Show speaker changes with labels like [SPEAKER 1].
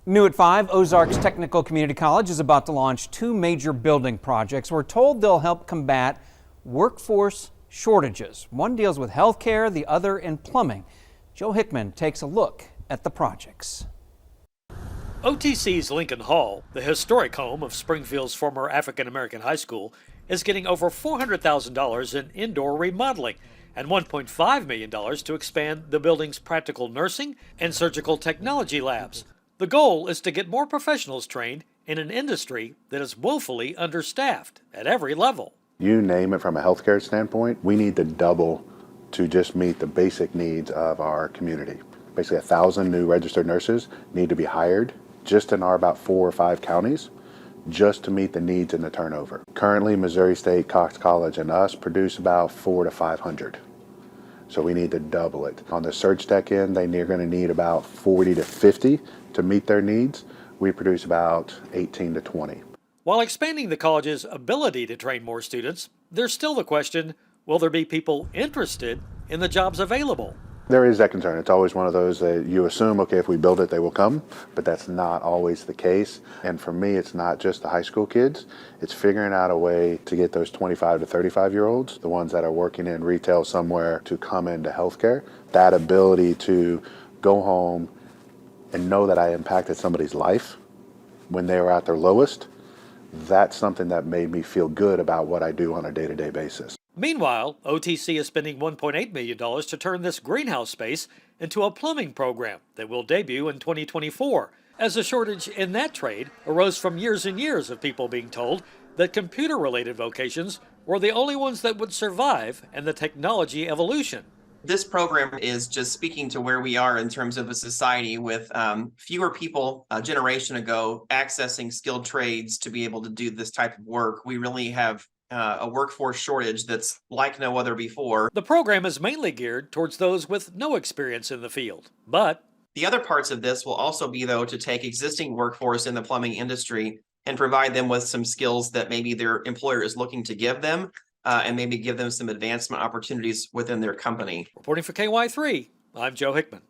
[SPEAKER 1] New at 5, Ozarks Technical Community College is about to launch two major building projects. We're told they'll help combat workforce shortages. One deals with healthcare, the other in plumbing. Joe Hickman takes a look at the projects.
[SPEAKER 2] OTC's Lincoln Hall, the historic home of Springfield's former African-American high school, is getting over $400,000 in indoor remodeling and $1.5 million to expand the building's practical nursing and surgical technology labs. The goal is to get more professionals trained in an industry that is woefully understaffed at every level.
[SPEAKER 3] You name it, from a healthcare standpoint, we need to double to just meet the basic needs of our community. Basically 1,000 new registered nurses need to be hired just in our about 4 or 5 counties just to meet the needs and the turnover. Currently, Missouri State, Cox College, and us produce about 400 to 500. So we need to double it. On the surge tech end, they're going to need about 40 to 50 to meet their needs. We produce about 18 to 20.
[SPEAKER 2] While expanding the college's ability to train more students, there's still the question, will there be people interested in the jobs available?
[SPEAKER 3] There is that concern. It's always one of those that you assume, okay, if we build it, they will come, but that's not always the case. And for me, it's not just the high school kids. It's figuring out a way to get those 25 to 35-year-olds, the ones that are working in retail somewhere, to come into healthcare. That ability to go home and know that I impacted somebody's life when they were at their lowest, that's something that made me feel good about what I do on a day-to-day basis.
[SPEAKER 2] Meanwhile, OTC is spending $1.8 million to turn this greenhouse space into a plumbing program that will debut in 2024, as a shortage in that trade arose from years and years of people being told that computer-related vocations were the only ones that would survive in the technology evolution.
[SPEAKER 4] This program is just speaking to where we are in terms of a society with fewer people a generation ago accessing skilled trades to be able to do this type of work. We really have a workforce shortage that's like no other before.
[SPEAKER 2] The program is mainly geared towards those with no experience in the field, but
[SPEAKER 4] the other parts of this will also be, though, to take existing workforce in the plumbing industry and provide them with some skills that maybe their employer is looking to give them, and maybe give them some advancement opportunities within their company.
[SPEAKER 2] Reporting for KY3, I'm Joe Hickman.